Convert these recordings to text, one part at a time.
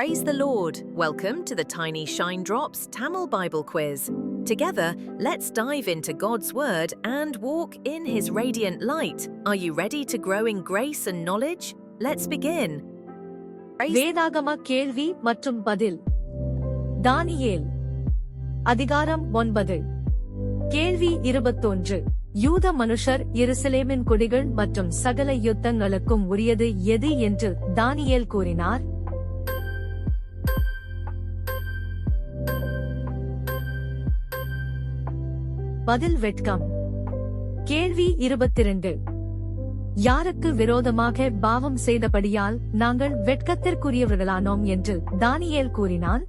Praise the Lord! Welcome to the Tiny Shine Drops Tamil Bible Quiz. Together, let's dive into God's Word and walk in His radiant light. Are you ready to grow in grace and knowledge? Let's begin. வேதாகம கேள்வி மற்றும் பதில். தானியேல் அதிகாரம் 9. கேள்வி 21. யூத மனுஷர் எருசலேமின் குடிகள் மற்றும் சகல யுத்தங்களுக்கும் உரியது எது என்று தானியேல் கூறினார்? பதில் வெட்கம். கேள்வி 22. யாருக்கு விரோதமாக பாவம் செய்தபடியால் நாங்கள் வெட்கத்திற்குரியவர்களானோம் என்று தானியேல் கூறினான்?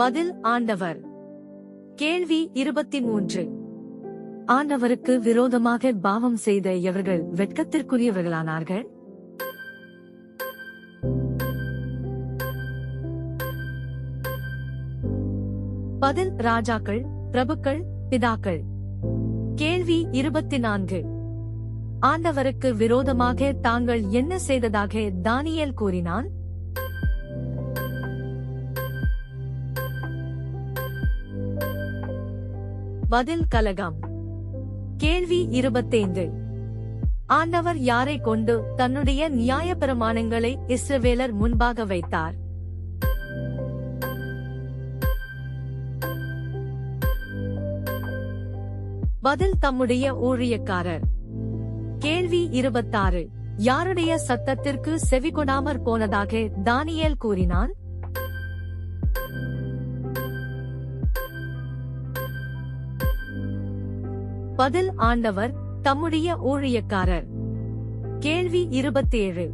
பதில் ஆண்டவர். கேள்வி 23. ஆண்டவருக்கு விரோதமாக பாவம் செய்த எவர்கள் வெட்கத்திற்குரியவர்களானார்கள்? பதில் ராஜாக்கள், பிரபுக்கள், பிதாக்கள். கேள்வி 24. ஆண்டவருக்கு விரோதமாக தாங்கள் என்ன செய்ததாக தானியேல் கூறினான்? பதில் கலகம். கேள்வி 25. ஆண்டவர் யாரை கொண்டு தன்னுடைய நியாயப்பிரமாணங்களை இஸ்ரவேலர் முன்பாக வைத்தார்? பதில் தம்முடைய ஊழியக்காரர். கேள்வி 26. யாருடைய சத்தத்திற்கு செவிகொடாமற் போனதாக தானியேல் கூறினான்? பதில் ஆண்டவர், தம்முடைய ஊழியக்காரர். கேள்வி 27.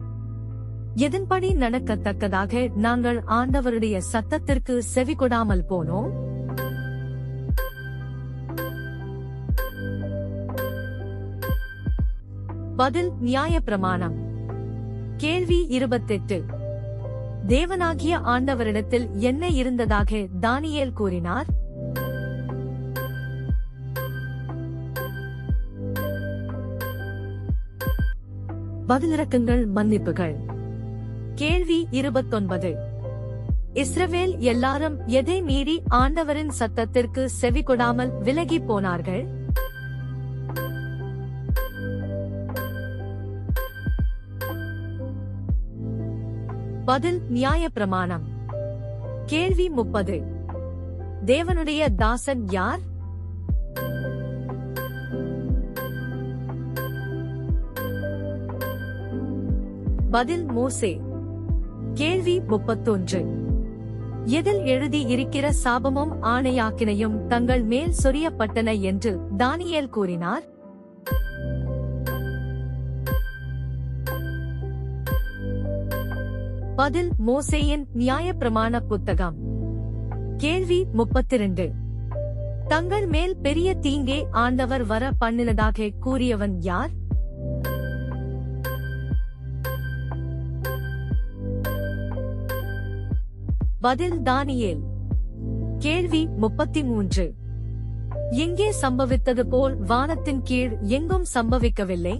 எதன்படி நடக்கத்தக்கதாக நாங்கள் ஆண்டவருடைய சத்தத்திற்கு செவிகொடாமல் போனோம்? பதில் நியாயப்பிரமாணம். கேள்வி 28. தேவனாகிய ஆண்டவரிடத்தில் என்ன இருந்ததாக தானியேல் கூறினார்? பதிலிறக்கங்கள், மன்னிப்புகள். கேள்வி 29. இஸ்ரவேல் எல்லாரும் எதை மீறி ஆண்டவரின் சத்தத்திற்கு செவிகொடாமல் விலகி போனார்கள்? பதில் நியாயப்பிரமாணம். கேள்வி 30. தேவனுடைய தாசன் யார்? பதில் மோசே. கேள்வி 31. எதில் எழுதி இருக்கிற சாபமும் ஆணையாக்கினையும் தங்கள் மேல் சொரியப்பட்டன என்று தானியேல் கூறினார்? பதில் மோசேயின் நியாயப்பிரமாண புத்தகம். கேள்வி 32. தங்கள் மேல் பெரிய தீங்கே ஆண்டவர் வர பண்ணினதாக கூறியவன் யார்? பதில் தானியேல். கேள்வி 33. எங்கே சம்பவித்தது போல் வானத்தின் கீழ் எங்கும் சம்பவிக்கவில்லை?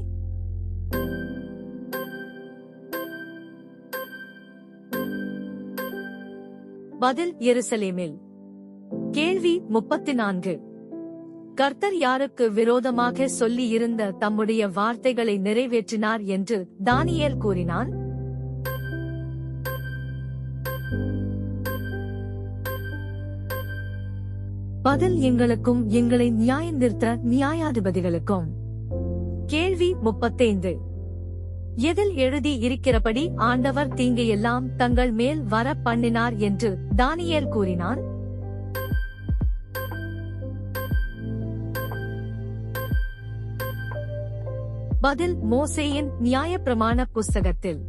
பதில் எருசலேமில். கேள்வி 34. கர்த்தர் யாருக்கு விரோதமாக சொல்லி இருந்த தம்முடைய வார்த்தைகளை நிறைவேற்றினார் என்று தானியேல் கூறினான்? பதில் எங்களுக்கும் எங்களை நியாயந்தீர்த்த நியாயாதிபதிகளுக்கும். கேள்வி 35. எதில் எழுதி இருக்கிறபடி ஆண்டவர் தீங்கையெல்லாம் தங்கள் மேல் வர பண்ணினார் என்று தானியேல் கூறினான்? பதில் மோசேயின் நியாயப்பிரமாண புஸ்தகத்தில்.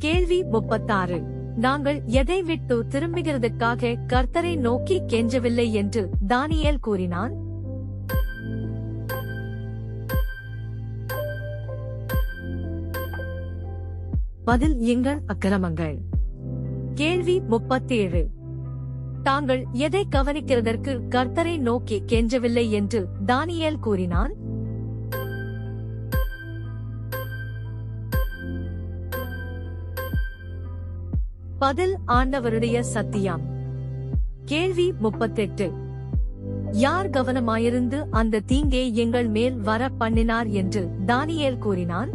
கேள்வி 36. நாங்கள் எதை விட்டு திரும்புகிறதுக்காக கர்த்தரை நோக்கி கெஞ்சவில்லை என்று தானியேல் கூறினான்? பதில் எங்கள் அக்கிரமங்கள். கேள்வி 37. தாங்கள் எதை கவனிக்கிறதற்கு கர்த்தரை நோக்கி கெஞ்சவில்லை என்று தானியேல் கூறினான்? பதில் ஆண்டவருடைய சத்தியம். கேள்வி 38. யார் கவனமாயிருந்து அந்த தீங்கை எங்கள் மேல் வர பண்ணினார் என்று தானியேல் கூறினான்?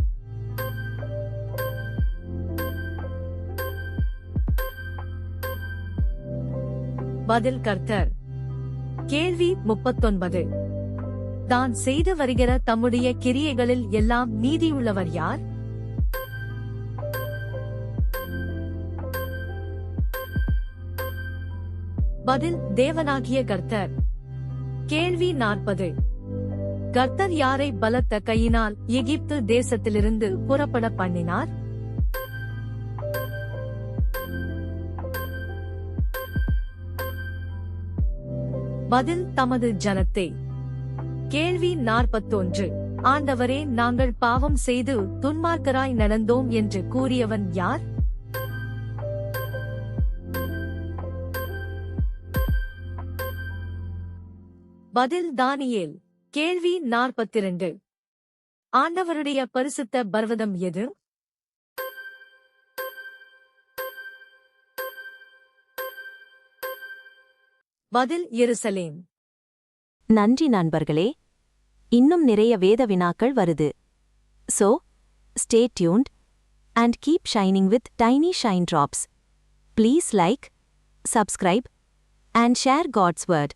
பதில் கர்த்தர். கேள்வி 39. தான் செய்து வருகிற தம்முடைய கிரியைகளில் எல்லாம் நீதியுள்ளவர் யார்? பதில் தேவனாகிய கர்த்தர். கேள்வி 40. கர்த்தர் யாரை பலத்த கையினால் எகிப்து தேசத்திலிருந்து புறப்பட பண்ணினார்? பதில் தமது ஜனத்தை. கேள்வி 41. ஆண்டவரே, நாங்கள் பாவம் செய்து துன்மார்க்கராய் நடந்தோம் என்று கூறியவன் யார்? பதில் தானியேல். கேள்வி 42. ஆண்டவருடைய பரிசுத்த பர்வதம் எது? பதில் எருசலேம். நன்றி நண்பர்களே. இன்னும் நிறைய வேத வினாக்கள் வருது. So, stay tuned and keep shining with Tiny Shine Drops. Please like, subscribe and share God's word.